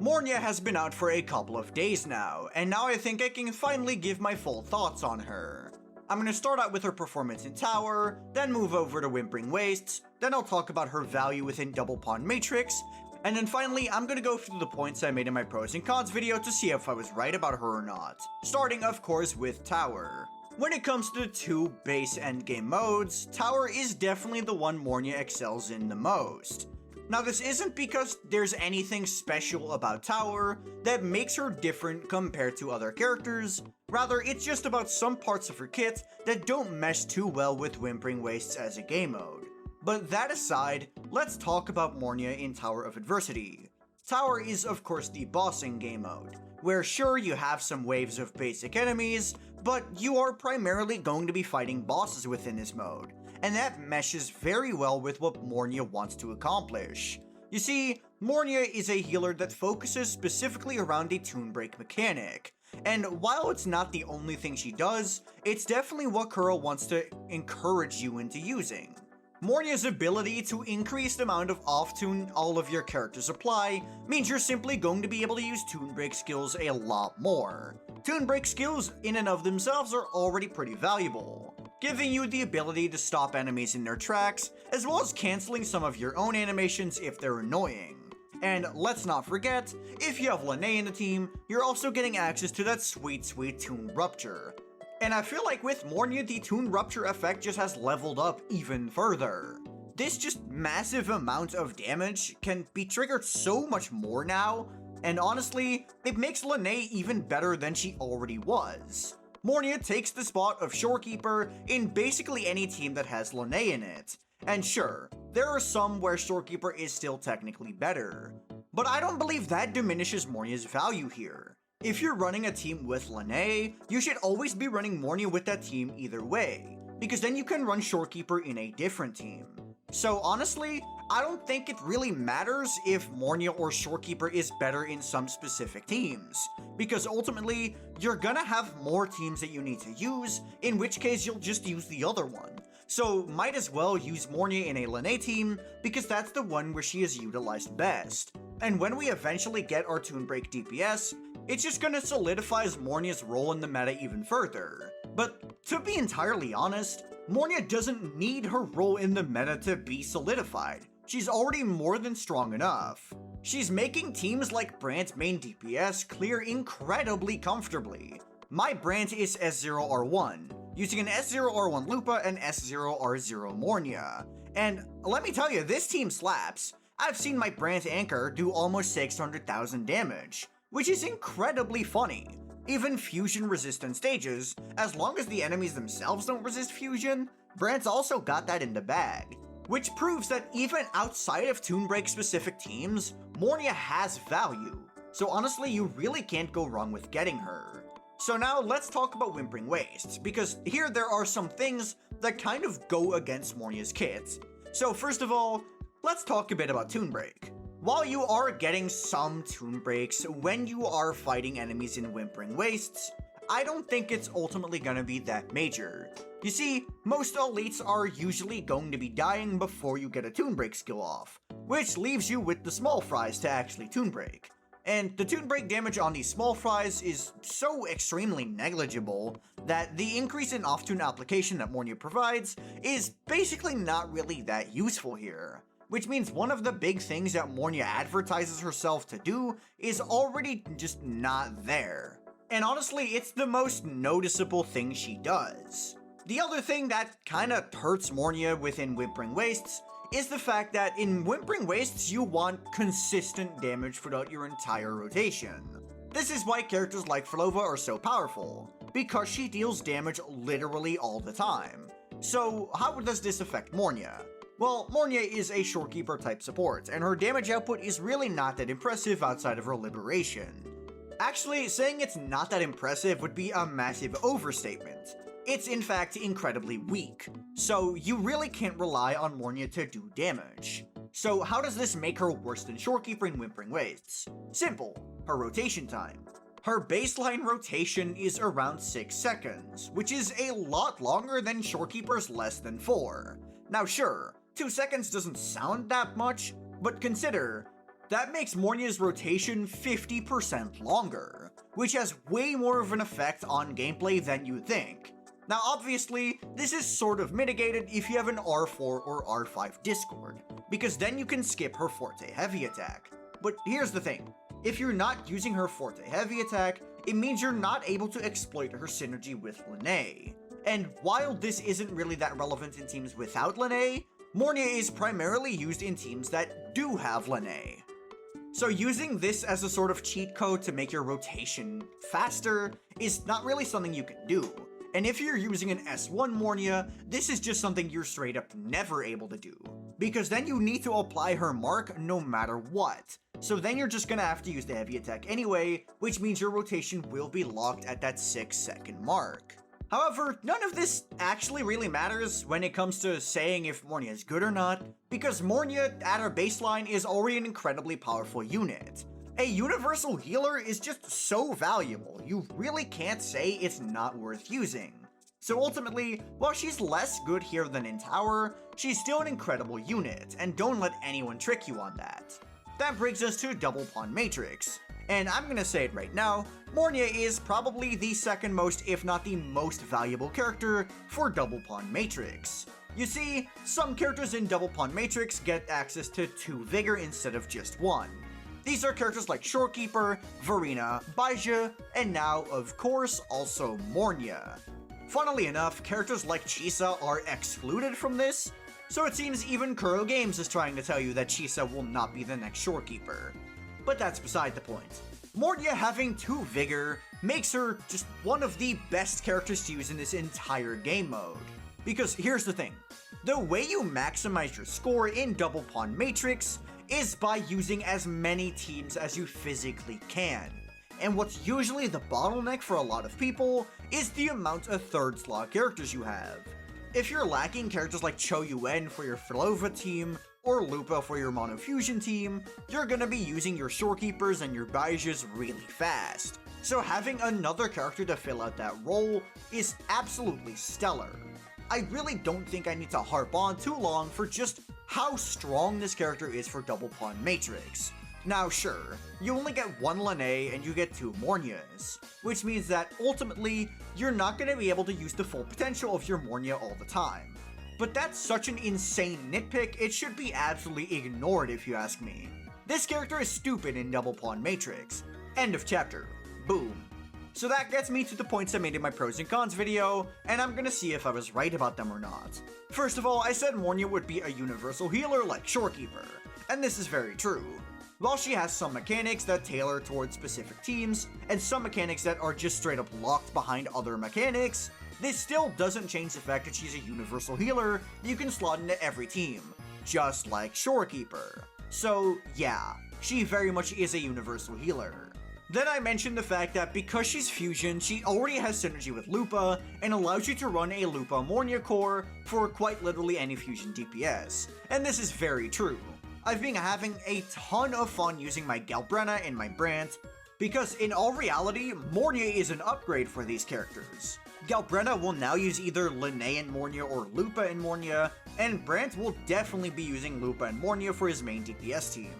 Mornye has been out for a couple of days now, and now I think I can finally give my full thoughts on her. I'm gonna start out with her performance in Tower, then move over to Whimpering Wastes, then I'll talk about her value within Double Pawn Matrix, and then finally I'm gonna go through the points I made in my pros and cons video to see if I was right about her or not. Starting of course with Tower. When it comes to the two base endgame modes, Tower is definitely the one Mornye excels in the most. Now this isn't because there's anything special about Tower that makes her different compared to other characters, rather it's just about some parts of her kit that don't mesh too well with Whimpering Wastes as a game mode. But that aside, let's talk about Mornye in Tower of Adversity. Tower is of course the bossing game mode, where sure you have some waves of basic enemies, but you are primarily going to be fighting bosses within this mode, and that meshes very well with what Mornye wants to accomplish. You see, Mornye is a healer that focuses specifically around the toon break mechanic, and while it's not the only thing she does, it's definitely what Kuro wants to encourage you into using. Mornye's ability to increase the amount of off-toon all of your characters apply means you're simply going to be able to use toon break skills a lot more. Toon break skills in and of themselves are already pretty valuable, giving you the ability to stop enemies in their tracks, as well as cancelling some of your own animations if they're annoying. And let's not forget, if you have Lene in the team, you're also getting access to that sweet toon rupture. And I feel like with Mornye, the toon rupture effect just has leveled up even further. This just massive amount of damage can be triggered so much more now, and honestly, it makes Lene even better than she already was. Mornye takes the spot of Shorekeeper in basically any team that has Lene in it. And sure, there are some where Shorekeeper is still technically better, but I don't believe that diminishes Mornye's value here. If you're running a team with Lene, you should always be running Mornye with that team either way, because then you can run Shorekeeper in a different team. So honestly, I don't think it really matters if Mornye or Shorekeeper is better in some specific teams, because ultimately, you're gonna have more teams that you need to use, in which case you'll just use the other one. So might as well use Mornye in a Lene team, because that's the one where she is utilized best. And when we eventually get our toon break DPS, it's just gonna solidify Mornye's role in the meta even further. But to be entirely honest, Mornye doesn't need her role in the meta to be solidified. She's already more than strong enough. She's making teams like Brand's main DPS clear incredibly comfortably. My Brand is S0R1, using an S0R1 Lupa and S0R0 Mornye. And let me tell you, this team slaps. I've seen my Brand Anchor do almost 600,000 damage, which is incredibly funny. Even fusion resistant stages, as long as the enemies themselves don't resist fusion, Brand's also got that in the bag. Which proves that even outside of toon break specific teams, Mornye has value. So honestly, you really can't go wrong with getting her. So now let's talk about Whimpering Wastes, because here there are some things that kind of go against Mornye's kit. So first of all, let's talk a bit about toon break. While you are getting some toon breaks when you are fighting enemies in Whimpering Wastes, I don't think it's ultimately gonna be that major. You see, most elites are usually going to be dying before you get a toon break skill off, which leaves you with the small fries to actually toon break. And the toon break damage on these small fries is so extremely negligible that the increase in off-toon application that Mornye provides is basically not really that useful here. Which means one of the big things that Mornye advertises herself to do is already just not there. And honestly, it's the most noticeable thing she does. The other thing that kinda hurts Mornye within Whimpering Wastes is the fact that in Whimpering Wastes you want consistent damage throughout your entire rotation. This is why characters like Flova are so powerful, because she deals damage literally all the time. So how does this affect Mornye? Well, Mornye is a Shorekeeper type support, and her damage output is really not that impressive outside of her liberation. Actually, saying it's not that impressive would be a massive overstatement. It's in fact incredibly weak, so you really can't rely on Mornye to do damage. So how does this make her worse than Shorekeeper in Whimpering Wastes? Simple, her rotation time. Her baseline rotation is around 6 seconds, which is a lot longer than Shorekeeper's less than 4. Now sure, 2 seconds doesn't sound that much, but consider, that makes Mornye's rotation 50% longer, which has way more of an effect on gameplay than you think. Now obviously, this is sort of mitigated if you have an R4 or R5 Discord, because then you can skip her Forte Heavy attack. But here's the thing, if you're not using her Forte Heavy attack, it means you're not able to exploit her synergy with Lene. And while this isn't really that relevant in teams without Lene, Mornye is primarily used in teams that do have Lene. So using this as a sort of cheat code to make your rotation faster is not really something you can do. And if you're using an S1 Mornye, this is just something you're straight up never able to do, because then you need to apply her mark no matter what. So then you're just gonna have to use the heavy attack anyway, which means your rotation will be locked at that 6-second mark. However, none of this actually really matters when it comes to saying if Mornye is good or not, because Mornye at her baseline is already an incredibly powerful unit. A universal healer is just so valuable, you really can't say it's not worth using. So ultimately, while she's less good here than in tower, she's still an incredible unit, and don't let anyone trick you on that. That brings us to Double Pawn Matrix, and I'm gonna say it right now, Mornye is probably the second most, if not the most valuable character for Double Pawn Matrix. You see, some characters in Double Pawn Matrix get access to 2 Vigor instead of just 1. These are characters like Shorekeeper, Verena, Baizha, and now, of course, also Mornye. Funnily enough, characters like Chisa are excluded from this, so it seems even Kuro Games is trying to tell you that Chisa will not be the next Shorekeeper. But that's beside the point. Mornye having 2 Vigor makes her just one of the best characters to use in this entire game mode. Because here's the thing, the way you maximize your score in Double Pawn Matrix is by using as many teams as you physically can. And what's usually the bottleneck for a lot of people is the amount of third slot characters you have. If you're lacking characters like Cho Yuen for your Filova team, or Lupa for your Monofusion team, you're gonna be using your Shorekeepers and your Baizhas really fast. So having another character to fill out that role is absolutely stellar. I really don't think I need to harp on too long for just how strong this character is for Double Pawn Matrix. Now sure, you only get 1 Lene and you get 2 Mornyes, which means that ultimately, you're not going to be able to use the full potential of your Mornye all the time. But that's such an insane nitpick, it should be absolutely ignored if you ask me. This character is stupid in Double Pawn Matrix. End of chapter. Boom. So that gets me to the points I made in my pros and cons video, and I'm gonna see if I was right about them or not. First of all, I said Mornye would be a universal healer like Shorekeeper, and this is very true. While she has some mechanics that tailor towards specific teams, and some mechanics that are just straight up locked behind other mechanics, this still doesn't change the fact that she's a universal healer you can slot into every team, just like Shorekeeper. So yeah, she very much is a universal healer. Then I mentioned the fact that because she's fusion, she already has synergy with Lupa, and allows you to run a Lupa Mornye core for quite literally any fusion DPS, and this is very true. I've been having a ton of fun using my Galbrenna and my Brant, because in all reality, Mornye is an upgrade for these characters. Galbrenna will now use either Lene and Mornye or Lupa and Mornye, and Brant will definitely be using Lupa and Mornye for his main DPS team.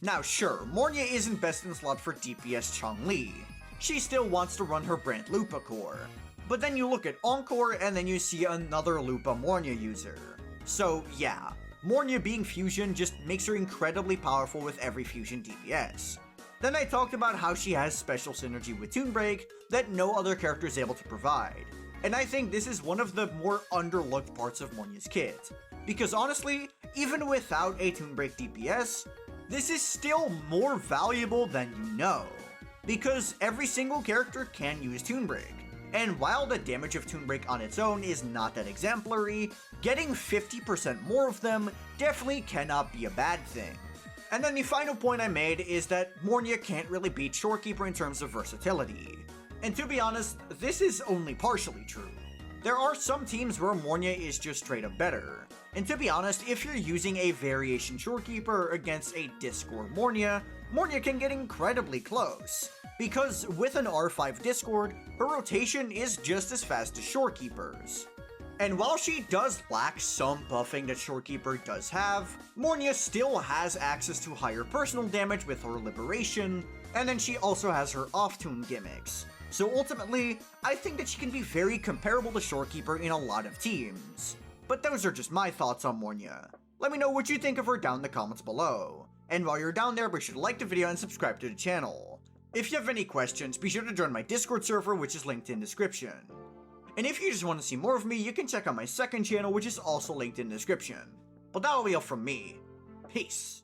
Now sure, Mornye isn't best in slot for DPS Chong-Li. She still wants to run her Brant Lupa core. But then you look at Encore and then you see another Lupa Mornye user. So yeah, Mornye being fusion just makes her incredibly powerful with every fusion DPS. Then I talked about how she has special synergy with Toon Break that no other character is able to provide. And I think this is one of the more underlooked parts of Mornye's kit. Because honestly, even without a Toon Break DPS, this is still more valuable than you know, because every single character can use Toon Break, and while the damage of Toon Break on its own is not that exemplary, getting 50% more of them definitely cannot be a bad thing. And then the final point I made is that Mornye can't really beat Shorekeeper in terms of versatility. And to be honest, this is only partially true. There are some teams where Mornye is just straight up better. And to be honest, if you're using a variation Shorekeeper against a Discord Mornye, Mornye can get incredibly close. Because with an R5 Discord, her rotation is just as fast as Shorekeeper's. And while she does lack some buffing that Shorekeeper does have, Mornye still has access to higher personal damage with her Liberation, and then she also has her off-tune gimmicks. So ultimately, I think that she can be very comparable to Shorekeeper in a lot of teams. But those are just my thoughts on Mornye. Let me know what you think of her down in the comments below. And while you're down there, be sure to like the video and subscribe to the channel. If you have any questions, be sure to join my Discord server, which is linked in the description. And if you just want to see more of me, you can check out my second channel, which is also linked in the description. But that'll be all from me. Peace.